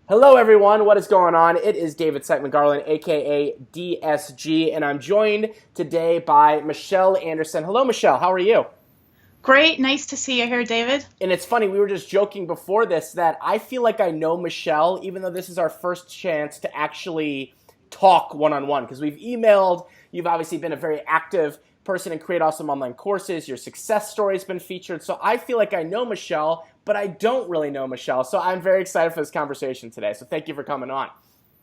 Hello, everyone. What is going on? It is David Siteman Garland, aka DSG, and I'm joined today by Michelle Anderson. Hello, Michelle. How are you? Great. Nice to see you here, David. And it's funny, we were just joking before this that I feel like I know Michelle, even though this is our first chance to actually talk one on one, because we've emailed. You've obviously been a very active person and create awesome online courses. Your success story has been featured. So I feel like I know Michelle, but I don't really know Michelle. So I'm very excited for this conversation today. So thank you for coming on.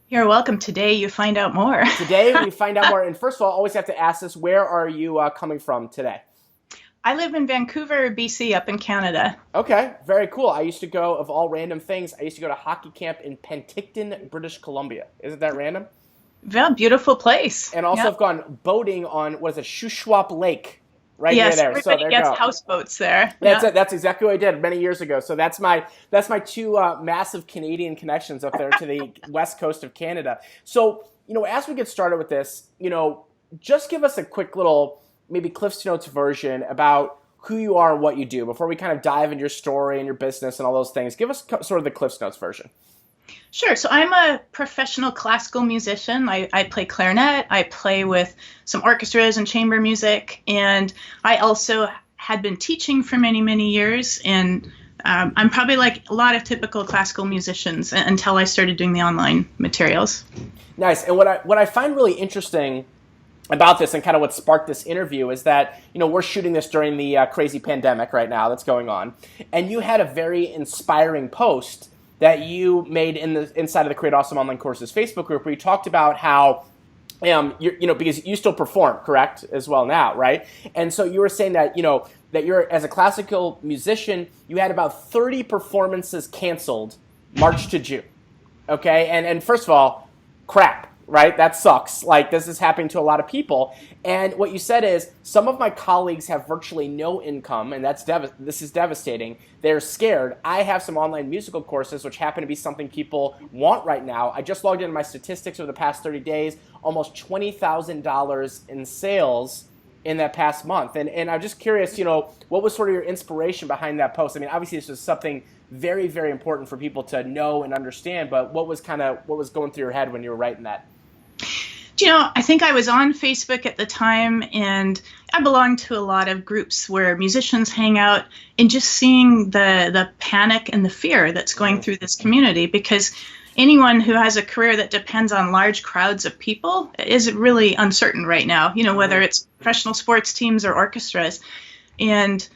You're welcome. Today you find out more. Today we find out more. And first of all, I always have to ask this: where are you coming from today? I live in Vancouver, BC, up in Canada. Okay, very cool. I used to go, of all random things, I used to go to hockey camp in Penticton, British Columbia. Isn't that random? Well, beautiful place. And also Yeah. I've gone boating on, what is it, Shuswap Lake, right near Yes, there. So everybody there you gets go. houseboats there. That's Yeah. it. That's exactly what I did many years ago. So that's my two massive Canadian connections up there to the west coast of Canada. So, as we get started with this, just give us a quick little, maybe Cliff's Notes version about who you are and what you do before we kind of dive into your story and your business and all those things. Give us sort of the Cliff's Notes version. Sure. So I'm a professional classical musician. I play clarinet. I play with some orchestras and chamber music. And I also had been teaching for many, many years. And I'm probably like a lot of typical classical musicians until I started doing the online materials. Nice. And what I find really interesting about this and kind of what sparked this interview is that we're shooting this during the crazy pandemic right now that's going on, and you had a very inspiring post that you made inside of the Create Awesome Online Courses Facebook group where you talked about how because you still perform, correct, as well now, right? And so you were saying that that you're, as a classical musician, you had about 30 performances canceled March to June. Okay, and first of all, crap, right? That sucks. Like, this is happening to a lot of people. And what you said is, some of my colleagues have virtually no income, and this is devastating. They're scared. I have some online musical courses, which happen to be something people want right now. I just logged into my statistics over the past 30 days, almost $20,000 in sales in that past month. And I'm just curious, what was sort of your inspiration behind that post? I mean, obviously this was something very, very important for people to know and understand, but what was going through your head when you were writing that? I think I was on Facebook at the time, and I belonged to a lot of groups where musicians hang out, and just seeing the panic and the fear that's going through this community, because anyone who has a career that depends on large crowds of people is really uncertain right now, whether it's professional sports teams or orchestras. And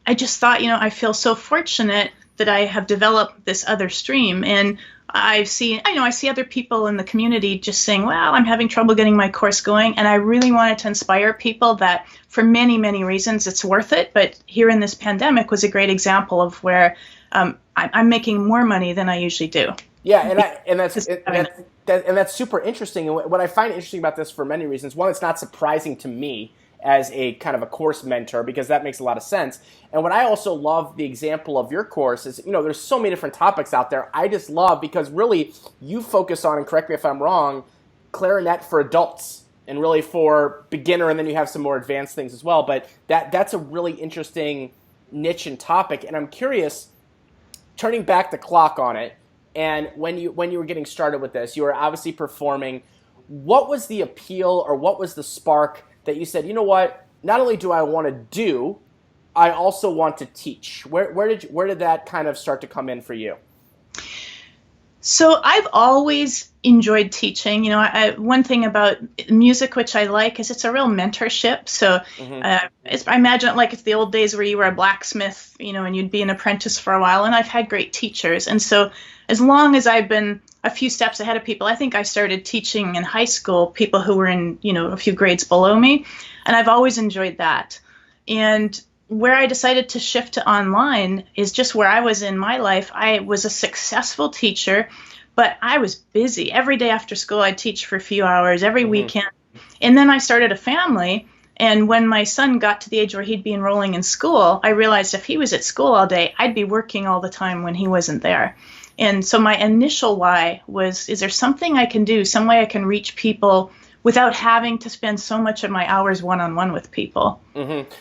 I just thought, I feel so fortunate that I have developed this other stream. And I see other people in the community just saying, well, I'm having trouble getting my course going. And I really wanted to inspire people that for many, many reasons, it's worth it. But here in this pandemic was a great example of where I'm making more money than I usually do. Yeah, and that's super interesting. And what I find interesting about this for many reasons: one, it's not surprising to me as a kind of a course mentor, because that makes a lot of sense. And what I also love the example of your course is, there's so many different topics out there. I just love, because really you focus on, and correct me if I'm wrong, clarinet for adults and really for beginner, and then you have some more advanced things as well. But that's a really interesting niche and topic. And I'm curious, turning back the clock on it, and when you were getting started with this, you were obviously performing. What was the appeal, or what was the spark that you said, you know what, not only do I want to do, I also want to teach? Where did that kind of start to come in for you? So I've always enjoyed teaching. One thing about music which I like is it's a real mentorship. So I imagine it like it's the old days where you were a blacksmith, and you'd be an apprentice for a while. And I've had great teachers. And so as long as I've been a few steps ahead of people, I think I started teaching in high school, people who were in, a few grades below me. And I've always enjoyed that. And where I decided to shift to online is just where I was in my life. I was a successful teacher, but I was busy. Every day after school, I'd teach for a few hours, every weekend. And then I started a family. And when my son got to the age where he'd be enrolling in school, I realized if he was at school all day, I'd be working all the time when he wasn't there. And so my initial why was, is there something I can do, some way I can reach people without having to spend so much of my hours one-on-one with people?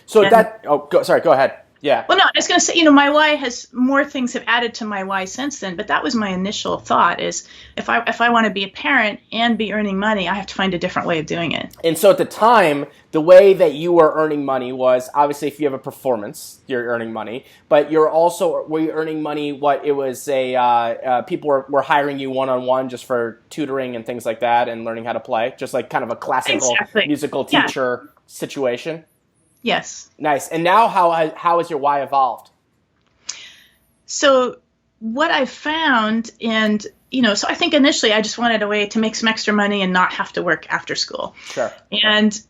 So And go ahead. Yeah. Well, no, I was going to say, my why has more things have added to my why since then, but that was my initial thought is if I want to be a parent and be earning money, I have to find a different way of doing it. And so at the time, the way that you were earning money was obviously if you have a performance, you're earning money, but were you earning money, it was people were hiring you one-on-one just for tutoring and things like that and learning how to play, just like kind of a classical musical teacher situation? Yes. Nice. And now how has your why evolved? So what I found, and so I think initially I just wanted a way to make some extra money and not have to work after school. Sure. And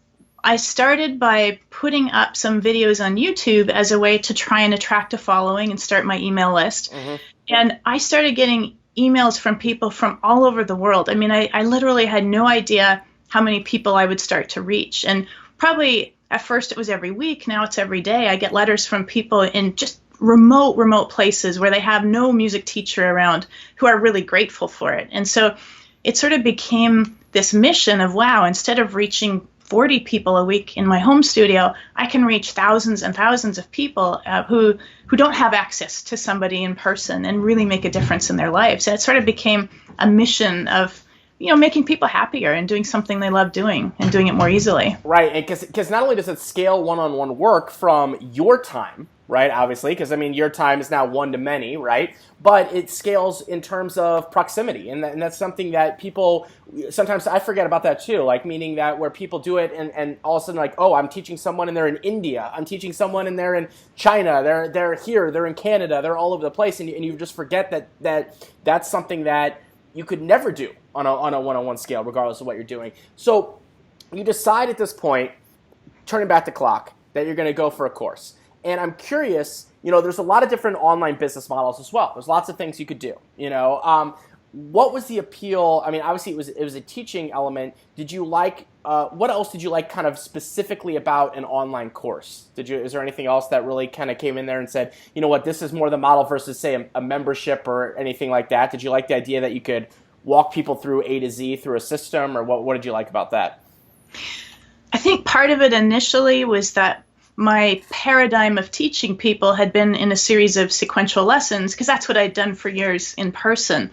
I started by putting up some videos on YouTube as a way to try and attract a following and start my email list. Mm-hmm. And I started getting emails from people from all over the world. I mean, I literally had no idea how many people I would start to reach. And probably at first it was every week. Now it's every day. I get letters from people in just remote places where they have no music teacher around who are really grateful for it. And so it sort of became this mission of, wow, instead of reaching 40 people a week in my home studio, I can reach thousands and thousands of people who don't have access to somebody in person and really make a difference in their lives. And it sort of became a mission of making people happier and doing something they love doing and doing it more easily. Right, and because not only does it scale one-on-one work from your time, right, obviously, because, your time is now one to many, right, but it scales in terms of proximity, and that's something that people, sometimes I forget about that too, like meaning that where people do it and all of a sudden like, oh, I'm teaching someone and they're in India, I'm teaching someone and they're in China, they're here, they're in Canada, they're all over the place, and you just forget that's something that you could never do on a one-on-one scale, regardless of what you're doing. So you decide at this point, turning back the clock, that you're going to go for a course. And I'm curious, there's a lot of different online business models as well. There's lots of things you could do, What was the appeal? Obviously it was a teaching element. Did you like, what else did you like kind of specifically about an online course? Is there anything else that really kind of came in there and said, you know what, this is more the model versus say a membership or anything like that? Did you like the idea that you could walk people through A to Z through a system, or what did you like about that? I think part of it initially was that my paradigm of teaching people had been in a series of sequential lessons, because that's what I'd done for years in person.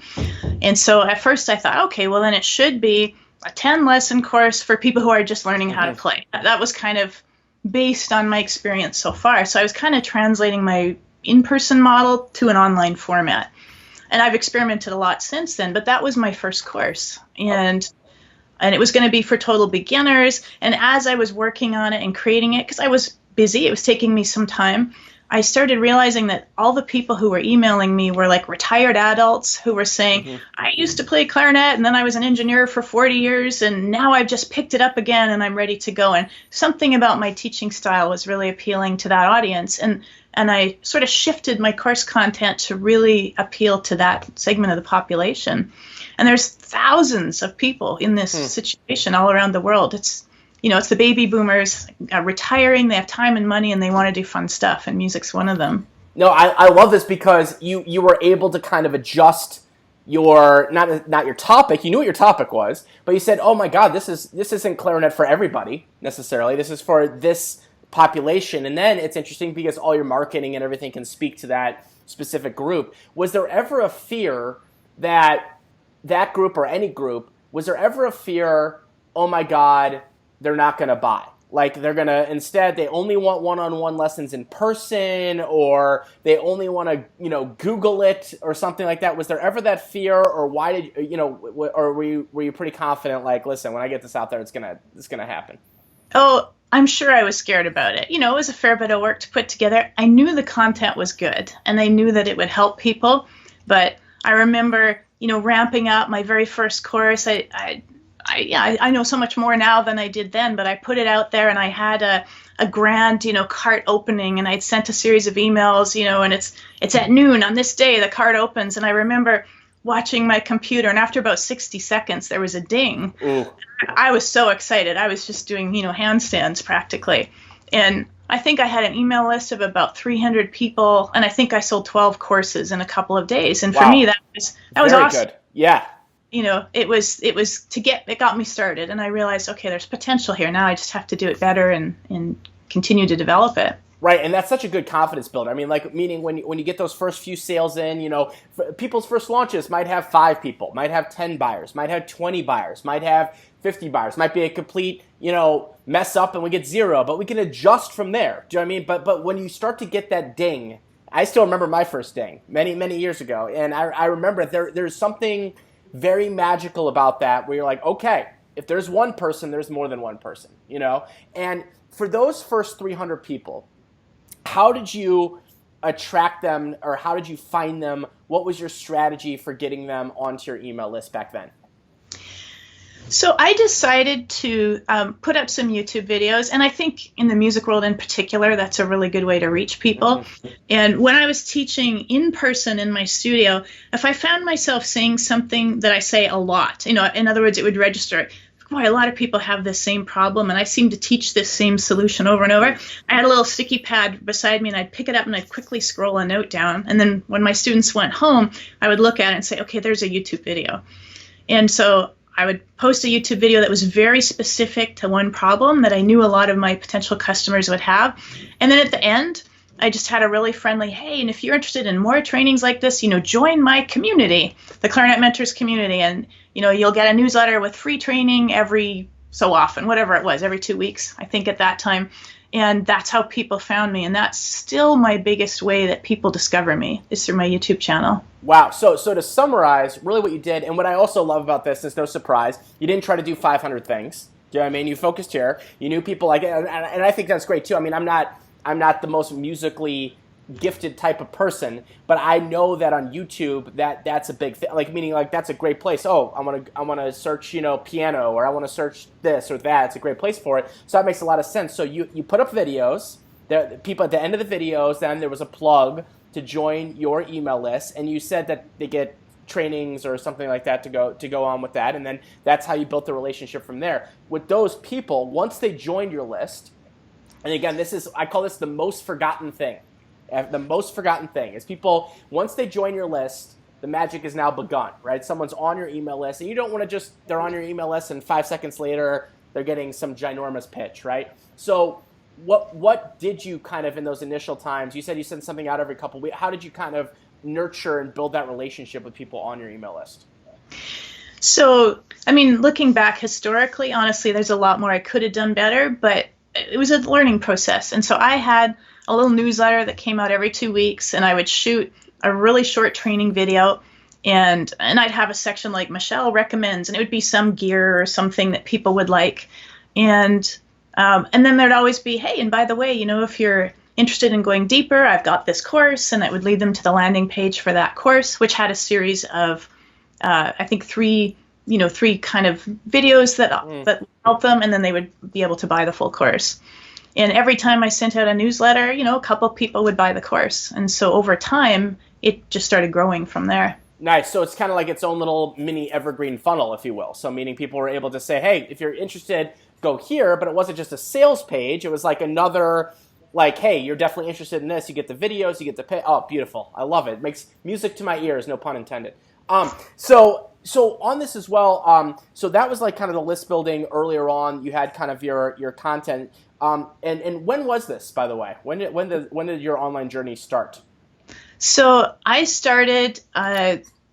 And so at first I thought, okay, well then it should be a 10-lesson course for people who are just learning how to play. That was kind of based on my experience so far. So I was kind of translating my in-person model to an online format. And I've experimented a lot since then, but that was my first course. And it was going to be for total beginners. And as I was working on it and creating it, because I was busy, it was taking me some time, I started realizing that all the people who were emailing me were like retired adults who were saying, I used to play clarinet and then I was an engineer for 40 years and now I've just picked it up again and I'm ready to go. And something about my teaching style was really appealing to that audience. And I sort of shifted my course content to really appeal to that segment of the population. And there's thousands of people in this situation all around the world. It's the baby boomers retiring, they have time and money, and they want to do fun stuff, and music's one of them. No, I love this because you were able to kind of adjust your, not your topic, you knew what your topic was, but you said, oh my God, this isn't clarinet for everybody, necessarily, this is for this population. And then it's interesting because all your marketing and everything can speak to that specific group. Was there ever a fear that group or any group, was there ever a fear, oh my God, they're not going to buy? Like they're going to, instead, they only want one-on-one lessons in person, or they only want to, Google it or something like that. Was there ever that fear, or why did, or were you pretty confident, like, listen, when I get this out there, it's going to happen? Oh, I'm sure I was scared about it. It was a fair bit of work to put together. I knew the content was good and I knew that it would help people, but I remember, ramping up my very first course. I know so much more now than I did then, but I put it out there and I had a grand, cart opening, and I'd sent a series of emails, and it's at noon on this day, the cart opens. And I remember watching my computer, and after about 60 seconds, there was a ding. Ooh. I was so excited. I was just doing, handstands practically. And I think I had an email list of about 300 people, and I think I sold 12 courses in a couple of days. And for me, that was very awesome. Good. Yeah. It got me started, and I realized, okay, there's potential here. Now I just have to do it better and continue to develop it. Right, and that's such a good confidence builder. I mean, like, meaning when you get those first few sales in, people's first launches might have 5 people, might have 10 buyers, might have 20 buyers, might have 50 buyers, might be a complete, mess up and we get 0, but we can adjust from there. Do you know what I mean? But when you start to get that ding, I still remember my first ding many, many years ago, and I remember there's something very magical about that where you're like, okay, if there's one person, there's more than one person, And for those first 300 people, how did you attract them, or how did you find them? What was your strategy for getting them onto your email list back then? So I decided to put up some YouTube videos, and I think in the music world in particular, that's a really good way to reach people. And when I was teaching in person in my studio, if I found myself saying something that I say a lot, in other words, it would register. Boy, a lot of people have this same problem, and I seem to teach this same solution over and over. I had a little sticky pad beside me, and I'd pick it up and I'd quickly scroll a note down. And then when my students went home, I would look at it and say, okay, there's a YouTube video. And so I would post a YouTube video that was very specific to one problem that I knew a lot of my potential customers would have. And then at the end, I just had a really friendly, hey, and if you're interested in more trainings like this, join my community, the Clarinet Mentors community, and you'll get a newsletter with free training every so often, whatever it was, every 2 weeks, I think at that time. And that's how people found me. And that's still my biggest way that people discover me, is through my YouTube channel. Wow. So to summarize, really what you did, and what I also love about this is no surprise, you didn't try to do 500 things. Do you know what I mean? You focused here. You knew people like it. And I think that's great too. I mean, I'm not the most musically gifted type of person, but I know that on YouTube that's a big thing. Like, meaning like that's a great place. Oh, I want to search piano, or I want to search this or that. It's a great place for it. So that makes a lot of sense. So you put up videos. The people at the end of the videos, then there was a plug to join your email list, and you said that they get trainings or something like that to go on with that, and then that's how you built the relationship from there with those people. Once they joined your list, and again, I call this the most forgotten thing. The most forgotten thing is people, once they join your list, the magic is now begun, right? Someone's on your email list, and you don't want to they're on your email list, and 5 seconds later, they're getting some ginormous pitch, right? So what did you kind of, in those initial times, you said you sent something out every couple of weeks, how did you kind of nurture and build that relationship with people on your email list? So, I mean, looking back historically, honestly, there's a lot more I could have done better, but it was a learning process. And so I had a little newsletter that came out every 2 weeks, and I would shoot a really short training video, and I'd have a section like Michelle recommends, and it would be some gear or something that people would like. And then there'd always be, hey, and by the way, if you're interested in going deeper, I've got this course, and it would lead them to the landing page for that course, which had a series of, I think, three kind of videos that help them, and then they would be able to buy the full course. And every time I sent out a newsletter, a couple people would buy the course. And so over time, it just started growing from there. Nice. So it's kind of like its own little mini evergreen funnel, if you will. So meaning people were able to say, hey, if you're interested, go here. But it wasn't just a sales page. It was like another, like, hey, you're definitely interested in this. You get the videos, you get the pay. Oh, beautiful. I love it. It makes music to my ears, no pun intended. So on this as well, so that was like kind of the list building earlier on. You had kind of your content. And when was this, by the way? When did your online journey start? So I started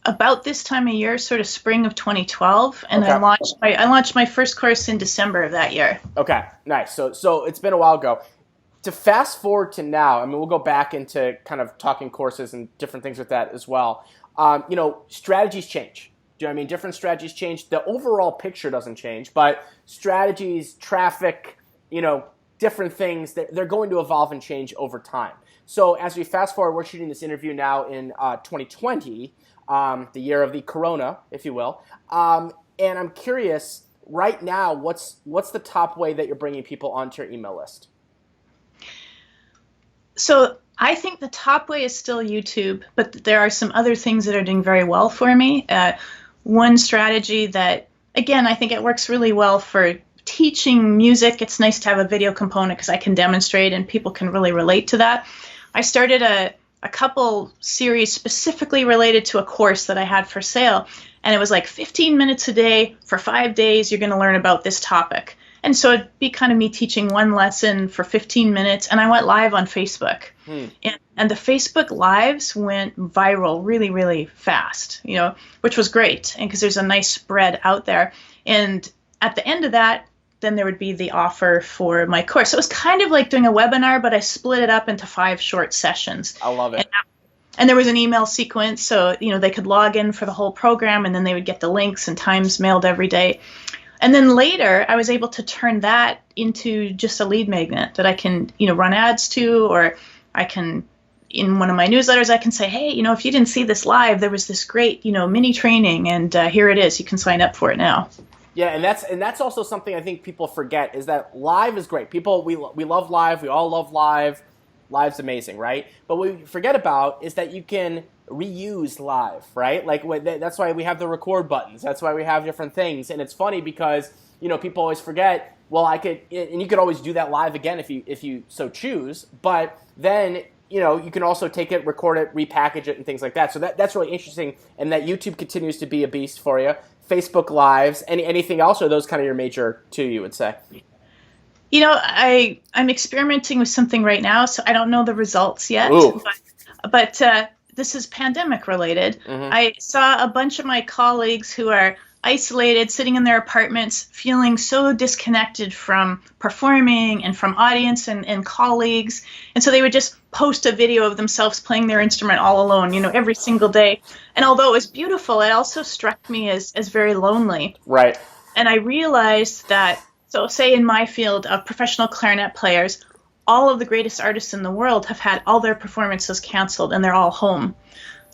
about this time of year, sort of spring of 2012, and okay. I launched my first course in December of that year. Okay, nice. So it's been a while ago. To fast forward to now, I mean, we'll go back into kind of talking courses and different things with that as well. Strategies change. Do you know what I mean? Different strategies change. The overall picture doesn't change, but strategies, traffic, different things, they're going to evolve and change over time. So as we fast forward, we're shooting this interview now in 2020, the year of the corona, if you will. And I'm curious, right now, what's the top way that you're bringing people onto your email list? So I think the top way is still YouTube, but there are some other things that are doing very well for me. One strategy that, again, I think it works really well for teaching music. It's nice to have a video component because I can demonstrate and people can really relate to that. I started a couple series specifically related to a course that I had for sale, and it was like 15 minutes a day for 5 days. You're going to learn about this topic. And so it'd be kind of me teaching one lesson for 15 minutes, and I went live on Facebook. And the Facebook Lives went viral really, really fast, which was great, and because there's a nice spread out there. And at the end of that, then there would be the offer for my course. So it was kind of like doing a webinar, but I split it up into 5 short sessions. I love it. And there was an email sequence, so they could log in for the whole program, and then they would get the links and times mailed every day. And then later, I was able to turn that into just a lead magnet that I can, run ads to, or I can, in one of my newsletters, I can say, hey, if you didn't see this live, there was this great, mini training, and here it is. You can sign up for it now. Yeah, and that's also something I think people forget, is that live is great. People, we love live. We all love live. Live's amazing, right? But what we forget about is that you can reuse live, right? Like that's why we have the record buttons. That's why we have different things. And it's funny because people always forget. Well, and you could always do that live again if you so choose. But then you can also take it, record it, repackage it, and things like that. So that's really interesting. And that YouTube continues to be a beast for you. Facebook Lives, anything else, or are those kind of your major two, you would say? I'm experimenting with something right now, so I don't know the results yet. But this is pandemic related. I saw a bunch of my colleagues who are isolated, sitting in their apartments, feeling so disconnected from performing and from audience and colleagues. And so they would just post a video of themselves playing their instrument all alone, every single day. And although it was beautiful, it also struck me as very lonely. Right. And I realized that, so say in my field of professional clarinet players, all of the greatest artists in the world have had all their performances canceled and they're all home.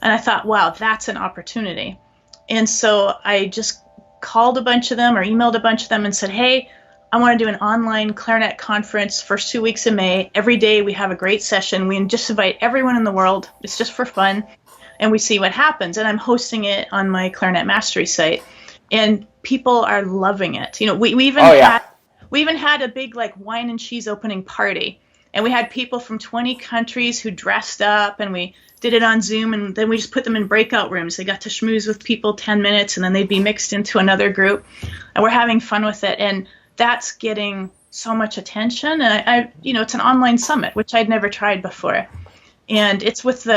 And I thought, wow, that's an opportunity. And so I just called a bunch of them or emailed a bunch of them and said, hey, I want to do an online clarinet conference first 2 weeks of May. Every day we have a great session. We just invite everyone in the world. It's just for fun. And we see what happens. And I'm hosting it on my Clarinet Mastery site. And people are loving it. We even had a big wine and cheese opening party. And we had people from 20 countries who dressed up, and we did it on Zoom, and then we just put them in breakout rooms. They got to schmooze with people 10 minutes, and then they'd be mixed into another group. And we're having fun with it. And that's getting so much attention. And I it's an online summit, which I'd never tried before. And it's with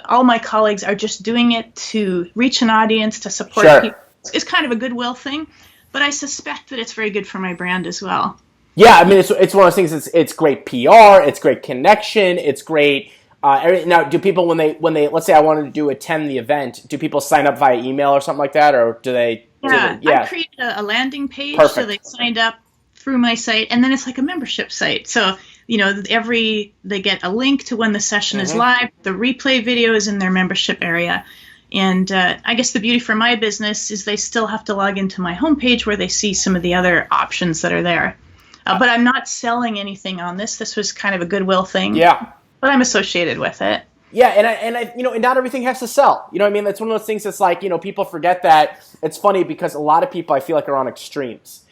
all my colleagues are just doing it to reach an audience, to support people. It's kind of a goodwill thing, but I suspect that it's very good for my brand as well. Yeah, I mean, it's one of those things. It's great PR. It's great connection. It's great. Now, do people when they let's say I wanted to attend the event, do people sign up via email or something like that, or do they? Yeah, I created a landing page. Perfect. So they signed up through my site, and then it's like a membership site. So they get a link to when the session is live. The replay video is in their membership area. And I guess the beauty for my business is they still have to log into my homepage where they see some of the other options that are there. But I'm not selling anything on this. This was kind of a goodwill thing. Yeah. But I'm associated with it. Yeah, and not everything has to sell. You know what I mean? That's one of those things that's like, people forget that. It's funny because a lot of people I feel like are on extremes.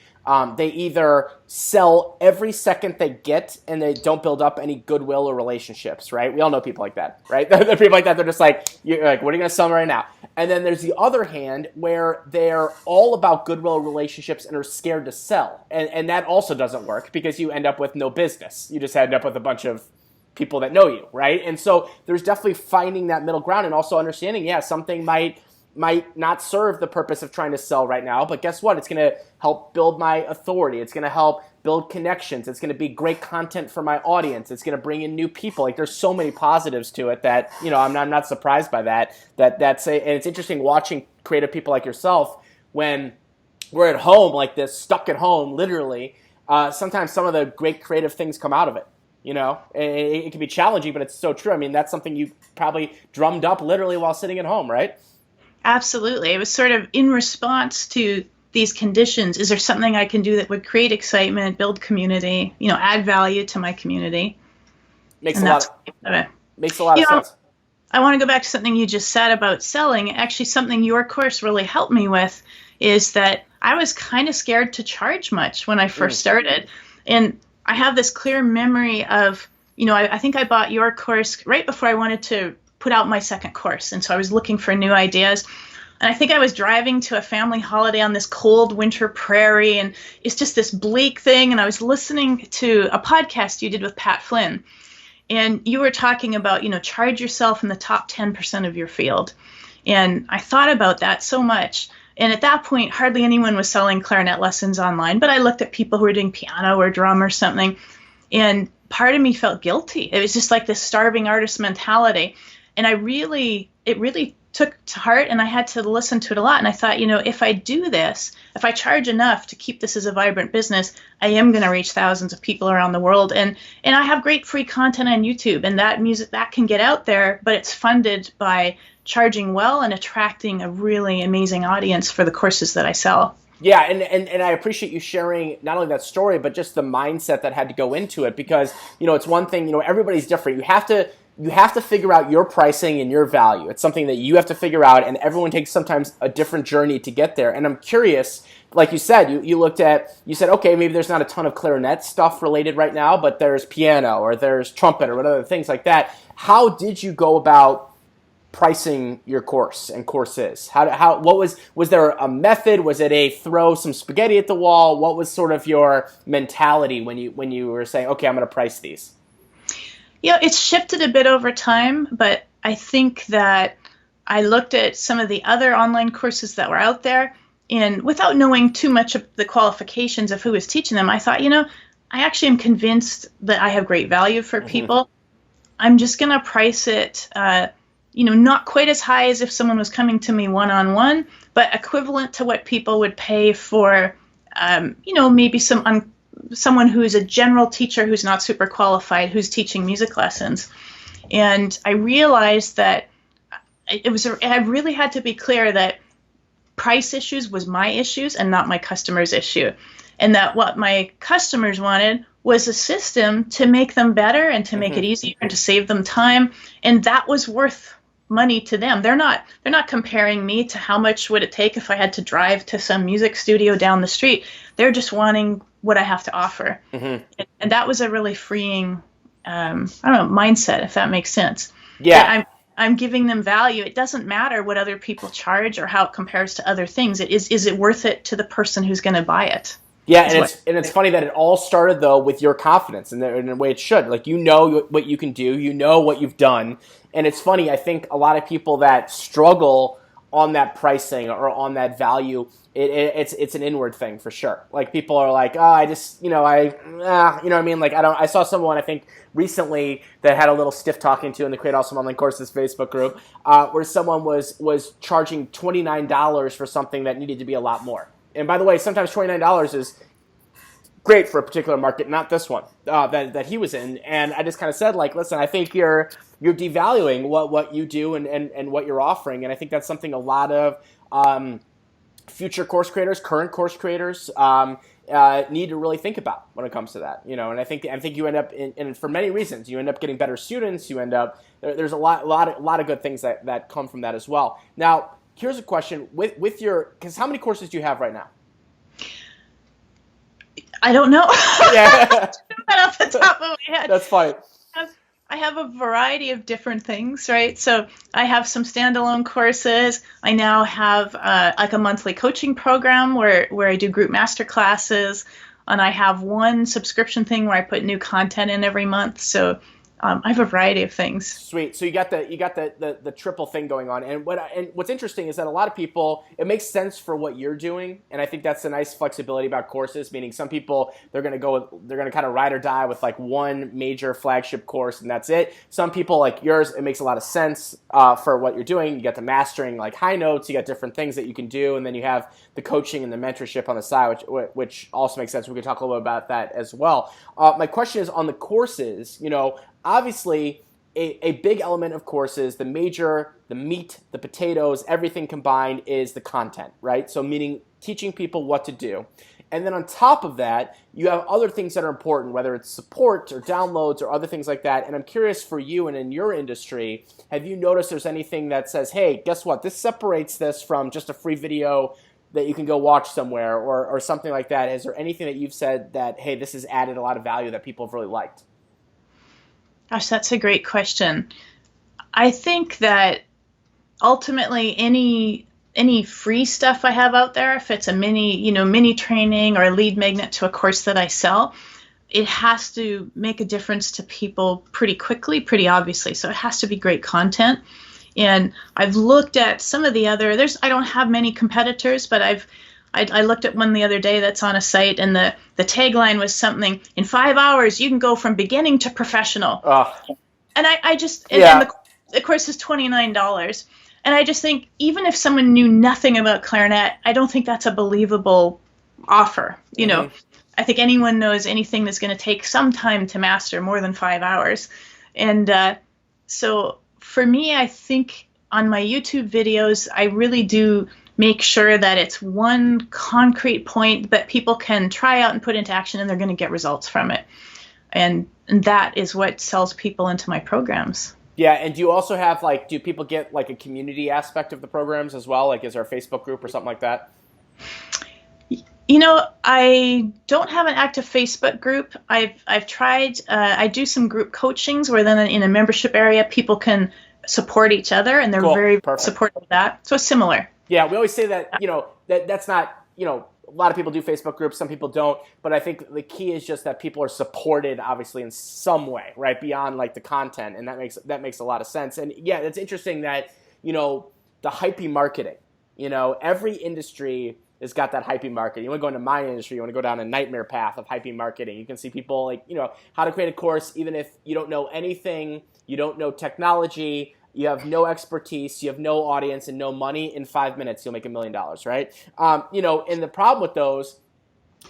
They either sell every second they get and they don't build up any goodwill or relationships, right? We all know people like that, right? There are people like that. They're just like, you're like, what are you going to sell me right now? And then there's the other hand where they're all about goodwill relationships and are scared to sell. And that also doesn't work because you end up with no business. You just end up with a bunch of people that know you, right? And so there's definitely finding that middle ground and also understanding, something might not serve the purpose of trying to sell right now, but guess what? It's going to help build my authority. It's going to help build connections. It's going to be great content for my audience. It's going to bring in new people. Like there's so many positives to it that, I'm not surprised by that. And it's interesting watching creative people like yourself when we're at home like this, stuck at home, literally. Sometimes some of the great creative things come out of it. It can be challenging, but it's so true. I mean, that's something you probably drummed up literally while sitting at home, right? Absolutely. It was sort of in response to these conditions. Is there something I can do that would create excitement, build community, add value to my community? Makes a lot of sense. I want to go back to something you just said about selling. Actually, something your course really helped me with is that I was kind of scared to charge much when I first started. And I have this clear memory of, I think I bought your course right before I wanted to put out my second course. And so I was looking for new ideas. And I think I was driving to a family holiday on this cold winter prairie, and it's just this bleak thing. And I was listening to a podcast you did with Pat Flynn, and you were talking about, charge yourself in the top 10% of your field. And I thought about that so much. And at that point, hardly anyone was selling clarinet lessons online, but I looked at people who were doing piano or drum or something, and part of me felt guilty. It was just like this starving artist mentality. And it really took to heart, and I had to listen to it a lot. And I thought, if I do this, if I charge enough to keep this as a vibrant business, I am going to reach thousands of people around the world. And I have great free content on YouTube, and that music that can get out there, but it's funded by charging well and attracting a really amazing audience for the courses that I sell. Yeah, and I appreciate you sharing not only that story, but just the mindset that had to go into it, because, it's one thing, everybody's different. You have to figure out your pricing and your value. It's something that you have to figure out, and everyone takes sometimes a different journey to get there. And I'm curious, like you said, you said, okay, maybe there's not a ton of clarinet stuff related right now, but there's piano or there's trumpet or whatever, things like that. How did you go about pricing your course and courses? Was there a method? Was it a throw some spaghetti at the wall? What was sort of your mentality when you were saying, okay, I'm going to price these? It's shifted a bit over time, but I think that I looked at some of the other online courses that were out there, and without knowing too much of the qualifications of who was teaching them, I thought, I actually am convinced that I have great value for people. I'm just going to price it, not quite as high as if someone was coming to me one-on-one, but equivalent to what people would pay for, maybe someone who is a general teacher who's not super qualified, who's teaching music lessons. And I realized that I really had to be clear that price issues was my issues and not my customer's issue. And that what my customers wanted was a system to make them better and to make it easier and to save them time. And that was worth money to them. They're not comparing me to how much would it take if I had to drive to some music studio down the street. They're just wanting what I have to offer. And that was a really freeing, mindset, if that makes sense. Yeah. I'm giving them value. It doesn't matter what other people charge or how it compares to other things. Is it worth it to the person who's going to buy it? Yeah, and it's funny that it all started, though, with your confidence, and in the way it should. Like, what you can do, what you've done. And it's funny, I think a lot of people that struggle on that pricing or on that value, it's an inward thing for sure. Like, people are like, I just, what I mean? Like, I saw someone, I think, recently that had a little stiff talking to in the Create Awesome Online Courses Facebook group, where someone was charging $29 for something that needed to be a lot more. And by the way, sometimes $29 is great for a particular market, not this one that he was in. And I just kind of said, like, listen, I think you're devaluing what you do and what you're offering. And I think that's something a lot of future course creators, current course creators need to really think about when it comes to that. And I think you end up and for many reasons, you end up getting better students. You end up there's a lot of good things that come from that as well. Now, here's a question with because how many courses do you have right now? I don't know. Yeah. Off the top of my head. That's fine. I have a variety of different things, right? So I have some standalone courses. I now have like a monthly coaching program where I do group master classes, and I have one subscription thing where I put new content in every month. So I have a variety of things. Sweet. So you got the triple thing going on, and what's interesting is that a lot of people, it makes sense for what you're doing, and I think that's the nice flexibility about courses. Meaning, some people they're going to kind of ride or die with like one major flagship course, and that's it. Some people like yours, it makes a lot of sense for what you're doing. You get the mastering like high notes, you got different things that you can do, and then you have the coaching and the mentorship on the side, which also makes sense. We can talk a little bit about that as well. My question is on the courses. Obviously, a big element of courses, the meat, the potatoes, everything combined is the content, right? So meaning teaching people what to do. And then on top of that, you have other things that are important, whether it's support or downloads or other things like that. And I'm curious for you and in your industry, have you noticed there's anything that says, hey, guess what? This separates this from just a free video that you can go watch somewhere or something like that. Is there anything that you've said that, hey, this has added a lot of value that people have really liked? Gosh, that's a great question. I think that ultimately any any free stuff I have out there, if it's a mini training or a lead magnet to a course that I sell, it has to make a difference to people pretty quickly, pretty obviously. So it has to be great content. And I've looked at some of the other, I don't have many competitors, but I looked at one the other day that's on a site, and the tagline was something, in 5 hours, you can go from beginning to professional. And I just, and the course is $29. And I just think, even if someone knew nothing about clarinet, I don't think that's a believable offer. You know, I think anyone knows anything that's going to take some time to master, more than 5 hours. And so for me, I think on my YouTube videos, I really do make sure that it's one concrete point that people can try out and put into action, and they're going to get results from it. And that is what sells people into my programs. Yeah, and do you also have, like, do people get, like, a community aspect of the programs as well? Like, is there a Facebook group or something like that? You know, I don't have an active Facebook group. I've tried. I do some group coachings where then in a membership area, people can support each other, and they're very supportive of that. So it's similar. Yeah, we always say that, you know, that's not, you know, a lot of people do Facebook groups, some people don't, but I think the key is just that people are supported, obviously, in some way, right, beyond, like, the content, and that makes a lot of sense. And yeah, it's interesting that, you know, the hypey marketing, you know, every industry has got that hypey marketing. You want to go into my industry, you want to go down a nightmare path of hypey marketing. You can see people, like, you know, how to create a course, even if you don't know anything, you don't know technology, you have no expertise, you have no audience and no money. In 5 minutes, you'll make $1 million, right? You know, and the problem with those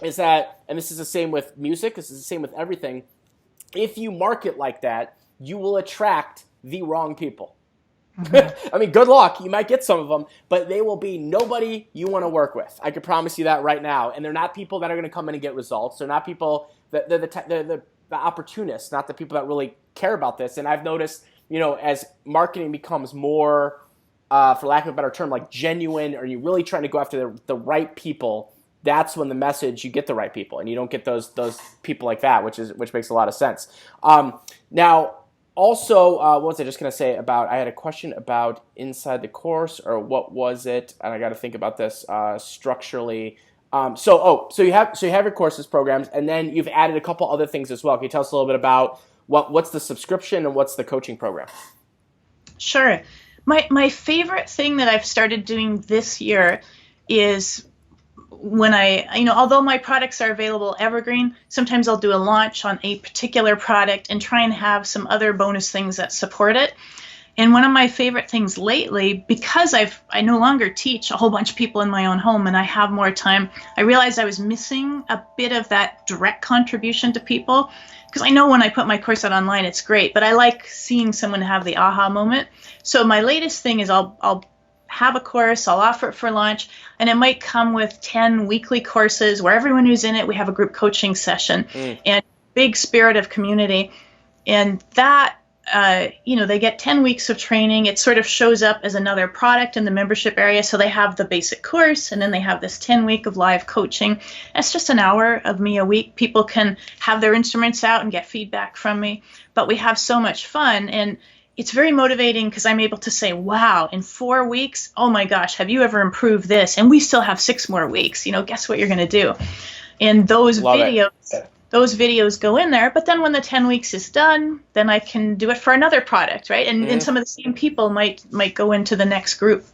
is that, and this is the same with music, this is the same with everything, if you market like that, you will attract the wrong people. I mean, good luck. You might get some of them, but they will be nobody you want to work with. I can promise you that right now. And they're not people that are going to come in and get results. They're not people that they're the opportunists, not the people that really care about this. And I've noticed, you know, as marketing becomes more, for lack of a better term, like genuine, or you really trying to go after the right people, that's when the message, you get the right people, and you don't get those people like that, which makes a lot of sense. Now, also, what was I just going to say about, I had a question about inside the course, or what was it? And I got to think about this structurally. So you have your courses, programs, and then you've added a couple other things as well. Can you tell us a little bit about what's the subscription and what's the coaching program? Sure. My favorite thing that I've started doing this year is when although my products are available evergreen, sometimes I'll do a launch on a particular product and try and have some other bonus things that support it. And one of my favorite things lately, because I no longer teach a whole bunch of people in my own home and I have more time, I realized I was missing a bit of that direct contribution to people. Because I know when I put my course out online, it's great, but I like seeing someone have the aha moment. So my latest thing is I'll have a course, I'll offer it for launch, and it might come with 10 weekly courses where everyone who's in it, we have a group coaching session and big spirit of community. And that, they get 10 weeks of training. It sort of shows up as another product in the membership area. So they have the basic course, and then they have this 10-week of live coaching. That's just an hour of me a week. People can have their instruments out and get feedback from me. But we have so much fun, and it's very motivating because I'm able to say, wow, in 4 weeks, oh my gosh, have you ever improved this? And we still have 6 more weeks. Guess what you're going to do? And those videos go in there, but then when the 10 weeks is done, then I can do it for another product, right? And some of the same people might go into the next group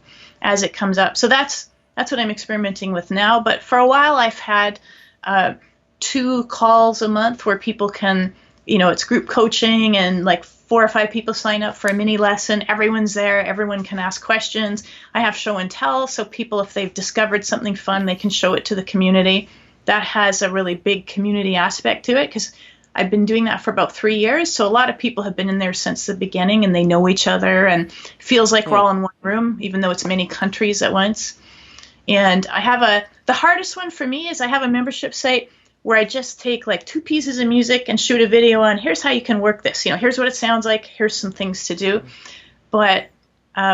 as it comes up. So that's what I'm experimenting with now. But for a while, I've had 2 calls a month where people can, it's group coaching, and like 4 or 5 people sign up for a mini lesson. Everyone's there. Everyone can ask questions. I have show and tell, so people, if they've discovered something fun, they can show it to the community. That has a really big community aspect to it because I've been doing that for about 3 years. So a lot of people have been in there since the beginning, and they know each other, and it feels like we're all in one room, even though it's many countries at once. And I have the hardest one for me is I have a membership site where I just take like 2 pieces of music and shoot a video on, here's how you can work this. Here's what it sounds like. Here's some things to do. But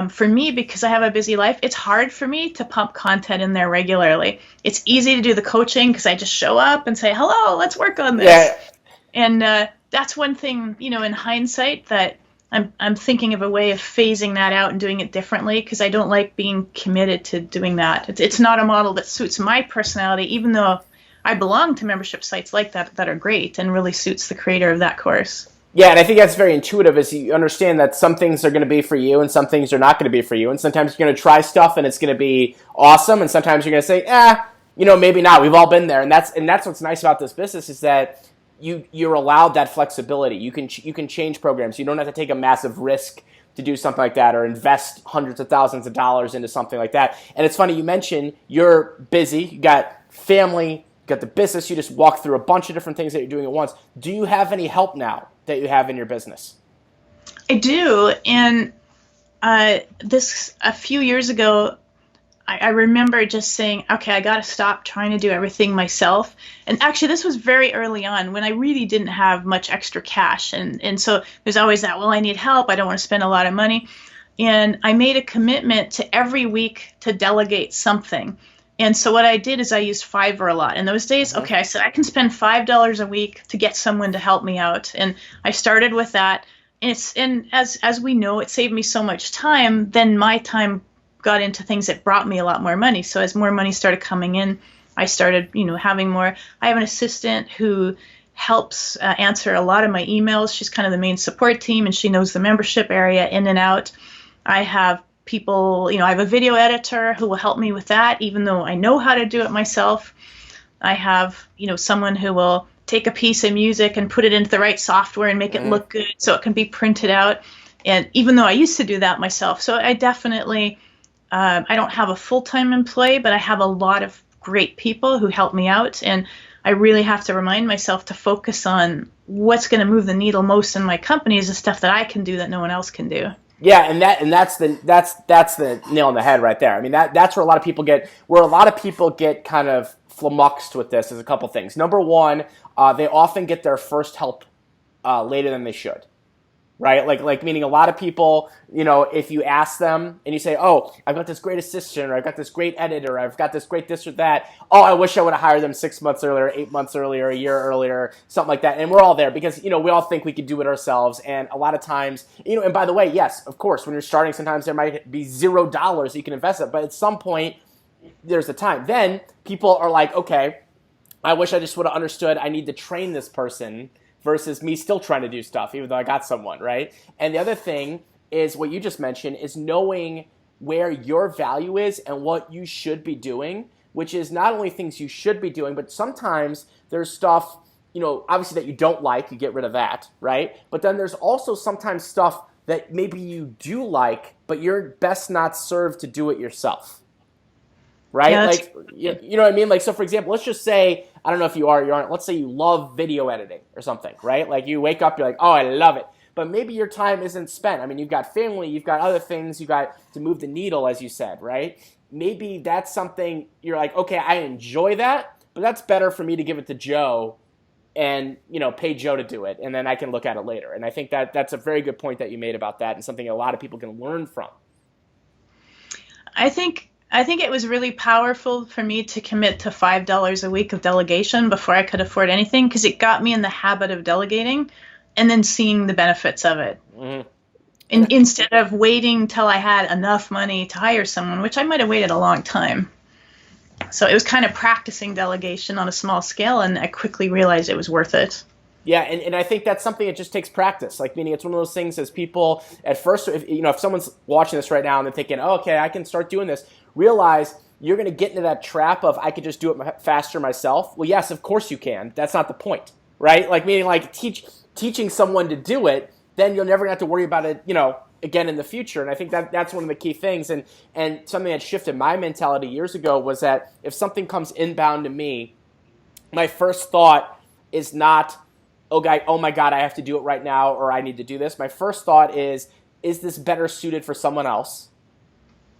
for me, because I have a busy life, it's hard for me to pump content in there regularly. It's easy to do the coaching because I just show up and say, hello, let's work on this. Yeah. And that's one thing, in hindsight that I'm thinking of a way of phasing that out and doing it differently because I don't like being committed to doing that. It's not a model that suits my personality, even though I belong to membership sites like that are great and really suits the creator of that course. Yeah, and I think that's very intuitive is you understand that some things are going to be for you and some things are not going to be for you. And sometimes you're going to try stuff and it's going to be awesome. And sometimes you're going to say, maybe not. We've all been there. And that's what's nice about this business is that you're allowed that flexibility. You can change programs. You don't have to take a massive risk to do something like that or invest hundreds of thousands of dollars into something like that. And it's funny, you mentioned you're busy. You got family, you got the business. You just walk through a bunch of different things that you're doing at once. Do you have any help now that you have in your business? I do, and this a few years ago, I remember just saying, okay, I got to stop trying to do everything myself. And actually, this was very early on when I really didn't have much extra cash, and so there's always that. Well, I need help. I don't want to spend a lot of money, and I made a commitment to every week to delegate something. And so what I did is I used Fiverr a lot. In those days, okay, I said I can spend $5 a week to get someone to help me out. And I started with that. And as we know, it saved me so much time. Then my time got into things that brought me a lot more money. So as more money started coming in, I started, having more. I have an assistant who helps answer a lot of my emails. She's kind of the main support team, and she knows the membership area in and out. I have people, I have a video editor who will help me with that, even though I know how to do it myself. I have, someone who will take a piece of music and put it into the right software and make it look good so it can be printed out. And even though I used to do that myself, so I definitely, I don't have a full-time employee, but I have a lot of great people who help me out. And I really have to remind myself to focus on what's going to move the needle most in my company is the stuff that I can do that no one else can do. Yeah, and that's the nail on the head right there. I mean, that's where a lot of people get kind of flummoxed with this is a couple things. Number one, they often get their first help later than they should. Right? Like meaning a lot of people, if you ask them and you say, oh, I've got this great assistant or I've got this great editor, or I've got this great this or that. Oh, I wish I would have hired them 6 months earlier, 8 months earlier, a year earlier, something like that. And we're all there because, we all think we could do it ourselves. And a lot of times, and by the way, yes, of course, when you're starting, sometimes there might be $0 you can invest it. But at some point, there's a time. Then people are like, okay, I wish I just would have understood I need to train this person versus me still trying to do stuff, even though I got someone, right? And the other thing is what you just mentioned is knowing where your value is and what you should be doing, which is not only things you should be doing, but sometimes there's stuff, obviously that you don't like, you get rid of that, right? But then there's also sometimes stuff that maybe you do like, but you're best not served to do it yourself. Right? Yeah, like, you know what I mean? Like, so for example, let's just say, I don't know if you aren't, let's say you love video editing or something, right? Like you wake up, you're like, oh, I love it. But maybe your time isn't spent. I mean, you've got family, you've got other things, you've got to move the needle, as you said, right? Maybe that's something you're like, okay, I enjoy that, but that's better for me to give it to Joe and, pay Joe to do it. And then I can look at it later. And I think that's a very good point that you made about that and something a lot of people can learn from. I think it was really powerful for me to commit to $5 a week of delegation before I could afford anything because it got me in the habit of delegating and then seeing the benefits of it. Mm-hmm. And instead of waiting till I had enough money to hire someone, which I might have waited a long time. So it was kind of practicing delegation on a small scale, and I quickly realized it was worth it. Yeah, and I think that's something that just takes practice. Like, meaning it's one of those things as people, at first, if someone's watching this right now and they're thinking, oh, okay, I can start doing this, realize you're going to get into that trap of I could just do it faster myself. Well, yes, of course you can. That's not the point, right? Like, meaning like teaching someone to do it, then you're never going to have to worry about it, again in the future. And I think that's one of the key things. And something that shifted my mentality years ago was that if something comes inbound to me, my first thought is not, oh my God, I have to do it right now, or I need to do this. My first thought is this better suited for someone else?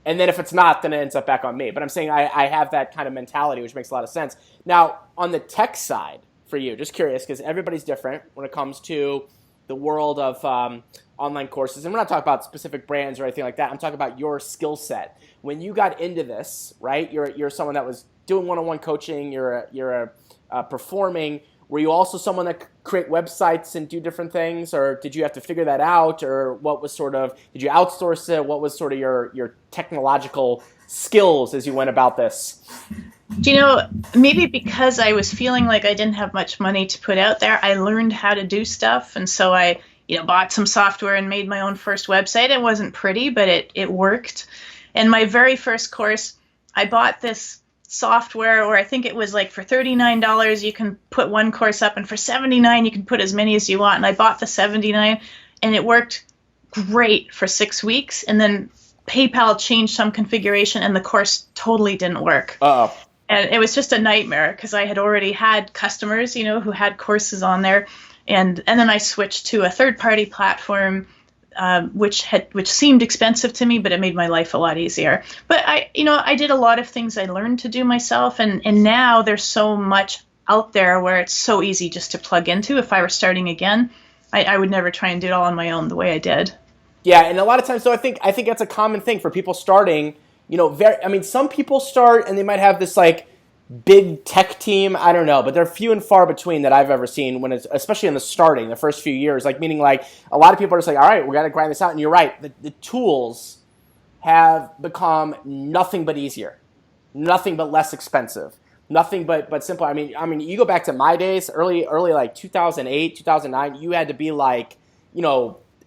And then if it's not, then it ends up back on me. But I'm saying I have that kind of mentality, which makes a lot of sense. Now, on the tech side for you, just curious, because everybody's different when it comes to the world of online courses. And we're not talking about specific brands or anything like that. I'm talking about your skill set. When you got into this, right, you're someone that was doing one-on-one coaching, you're performing. Were you also someone that could create websites and do different things, or did you have to figure that out, or what was sort of, did you outsource it? What was sort of your technological skills as you went about this? Do you know, maybe because I was feeling like I didn't have much money to put out there, I learned how to do stuff. And so I, bought some software and made my own first website. It wasn't pretty, but it worked. And my very first course, I bought this software, or I think it was like for $39 you can put one course up, and for $79 you can put as many as you want. And I bought the $79, and it worked great for 6 weeks. And then PayPal changed some configuration, and the course totally didn't work. Uh-oh. And it was just a nightmare because I had already had customers, who had courses on there. And then I switched to a third-party platform, which seemed expensive to me, but it made my life a lot easier. But I did a lot of things I learned to do myself, and now there's so much out there where it's so easy just to plug into. If I were starting again, I would never try and do it all on my own the way I did. Yeah, and a lot of times, so I think that's a common thing for people starting. Some people start and they might have this like big tech team. I don't know, but they're few and far between that I've ever seen when it's, especially in the first few years, meaning a lot of people are just like, all right, we got to grind this out. And you're right. The tools have become nothing but easier, nothing but less expensive, nothing but simpler. I mean, you go back to my days, early like 2008, 2009, you had to be like,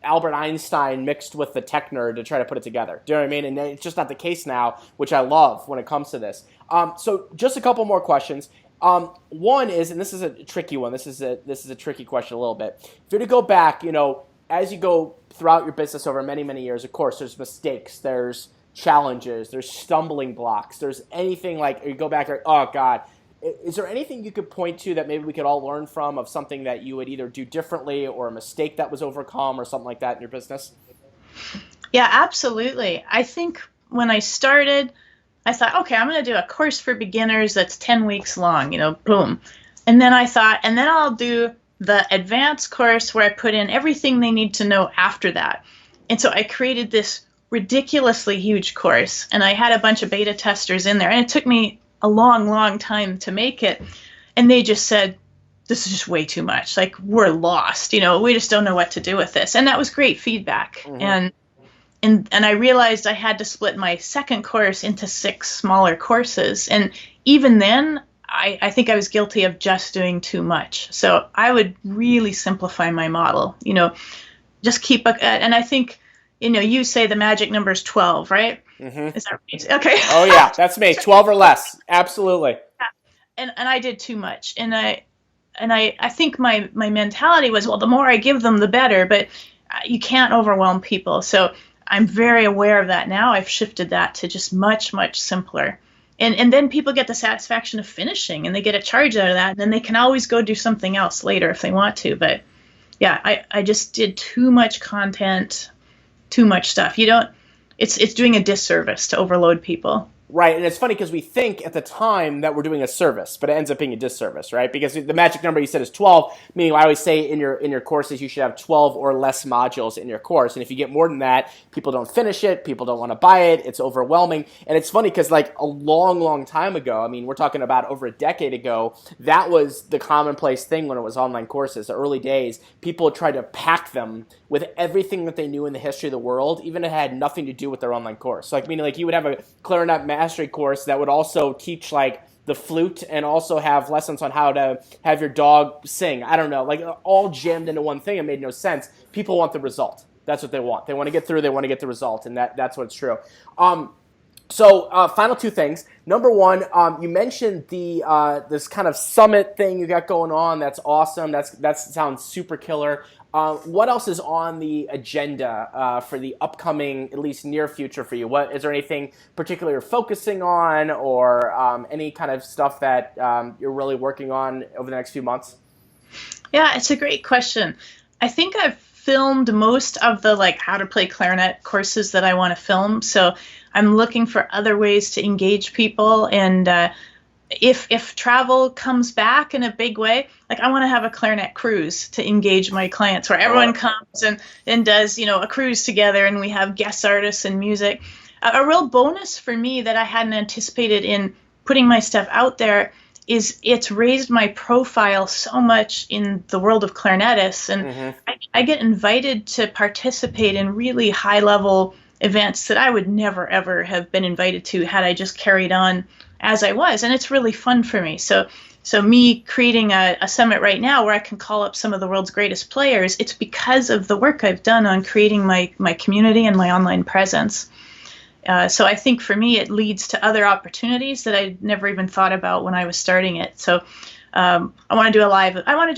Albert Einstein mixed with the tech nerd to try to put it together. Do you know what I mean? And it's just not the case now, which I love when it comes to this. So just a couple more questions. One is, and this is a tricky one. This is a tricky question a little bit. If you're to go back, as you go throughout your business over many, many years, of course, there's mistakes, there's challenges, there's stumbling blocks, there's anything like you go back and, oh God, is there anything you could point to that maybe we could all learn from, of something that you would either do differently or a mistake that was overcome or something like that in your business? Yeah, absolutely. I think when I started, I thought, okay, I'm going to do a course for beginners that's 10 weeks long, boom. And then I thought, and then I'll do the advanced course where I put in everything they need to know after that. And so I created this ridiculously huge course, and I had a bunch of beta testers in there, and it took me a long, long time to make it. And they just said, this is just way too much. Like, we're lost, we just don't know what to do with this. And that was great feedback. Mm-hmm. And I realized I had to split my second course into 6 smaller courses. And even then, I think I was guilty of just doing too much. So I would really simplify my model, just keep and I think, you say the magic number is 12, right? Mm-hmm. Is that right? Okay. Oh yeah, that's me. 12 or less. Absolutely. Yeah. And I did too much. And I think my mentality was, well, the more I give them, the better, but you can't overwhelm people. So I'm very aware of that now. I've shifted that to just much, much simpler. And then people get the satisfaction of finishing, and they get a charge out of that. And then they can always go do something else later if they want to. But yeah, I just did too much content, too much stuff. It's doing a disservice to overload people. Right, and it's funny because we think at the time that we're doing a service, but it ends up being a disservice, right? Because the magic number you said is 12, meaning I always say in your courses you should have 12 or less modules in your course. And if you get more than that, people don't finish it, people don't want to buy it, it's overwhelming. And it's funny because like a long, long time ago, we're talking about over a decade ago, that was the commonplace thing when it was online courses. The early days, people tried to pack them with everything that they knew in the history of the world, even if it had nothing to do with their online course. So meaning you would have a clarinet mastery course that would also teach the flute and also have lessons on how to have your dog sing. I don't know, all jammed into one thing. It made no sense. People want the result. That's what they want. They want to get through. They want to get the result, and that's what's true. So final 2 things. Number one, you mentioned the this kind of summit thing you got going on. That's awesome. That sounds super killer. What else is on the agenda for the upcoming, at least near future for you? Is there anything particular you're focusing on, or any kind of stuff that you're really working on over the next few months? Yeah, it's a great question. I think I've filmed most of the how to play clarinet courses that I want to film. So I'm looking for other ways to engage people, and if travel comes back in a big way, I want to have a clarinet cruise to engage my clients where everyone comes and does, a cruise together, and we have guest artists and music. A real bonus for me that I hadn't anticipated in putting my stuff out there is it's raised my profile so much in the world of clarinetists, and I get invited to participate in really high level events that I would never ever have been invited to had I just carried on as I was, and it's really fun for me. So me creating a summit right now where I can call up some of the world's greatest players, it's because of the work I've done on creating my community and my online presence. So I think for me, it leads to other opportunities that I never even thought about when I was starting it. So I want to do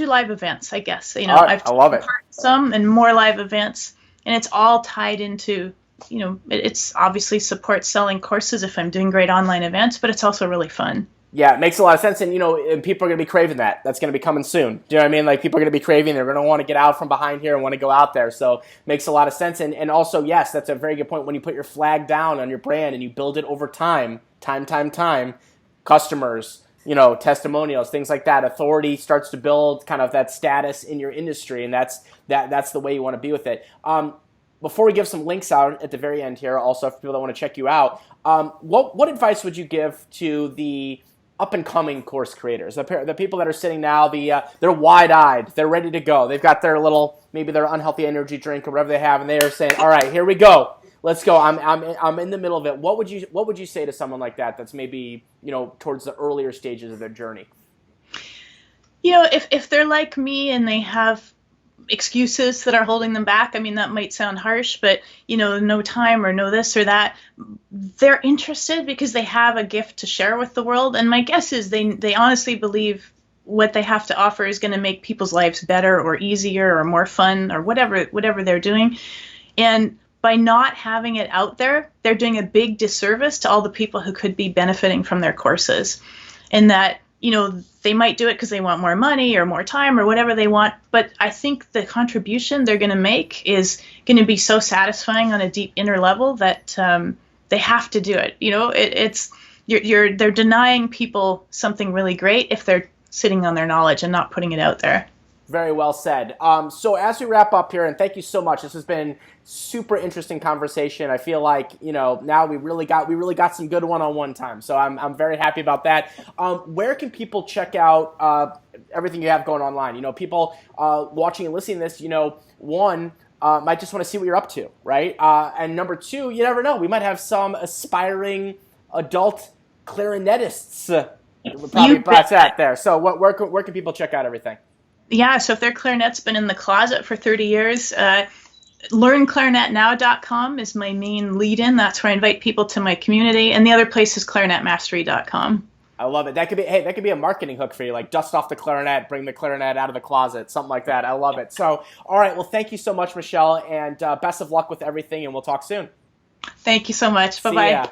live events, I guess. All right, I love it. Some and more live events, and it's all tied into, it's obviously supports selling courses if I'm doing great online events, but it's also really fun. Yeah, it makes a lot of sense, and and people are going to be craving that. That's going to be coming soon. Do you know what I mean? Like, people are going to be craving. They're going to want to get out from behind here and want to go out there. So, it makes a lot of sense. And also, yes, that's a very good point. When you put your flag down on your brand and you build it over time, customers, testimonials, things like that, authority starts to build kind of that status in your industry, and that's the way you want to be with it. Before we give some links out at the very end here, also for people that want to check you out, what advice would you give to the up-and-coming course creators, the people that are sitting now, they're wide-eyed, they're ready to go, they've got their maybe their unhealthy energy drink or whatever they have, and they are saying, all right, here we go, let's go, I'm in the middle of it. What would you say to someone like that that's maybe, towards the earlier stages of their journey? If they're like me and they have excuses that are holding them back, I mean, that might sound harsh, but no time or no this or that, they're interested because they have a gift to share with the world, and my guess is they honestly believe what they have to offer is going to make people's lives better or easier or more fun or whatever they're doing. And by not having it out there, they're doing a big disservice to all the people who could be benefiting from their courses. And that they might do it because they want more money or more time or whatever they want, but I think the contribution they're going to make is going to be so satisfying on a deep inner level that they have to do it. They're denying people something really great if they're sitting on their knowledge and not putting it out there. Very well said. So as we wrap up here, and thank you so much. This has been super interesting conversation. I feel like now we really got some good one-on-one time. So I'm very happy about that. Where can people check out everything you have going online? People watching and listening to this. One might just want to see what you're up to, right? And number two, you never know. We might have some aspiring adult clarinetists. Probably that's that there. So where can people check out everything? Yeah, so if their clarinet's been in the closet for 30 years, learnclarinetnow.com is my main lead-in. That's where I invite people to my community. And the other place is clarinetmastery.com. I love it. That could be a marketing hook for you, like dust off the clarinet, bring the clarinet out of the closet, something like that. I love it. So, all right, well, thank you so much, Michelle, and best of luck with everything, and we'll talk soon. Thank you so much. Bye-bye.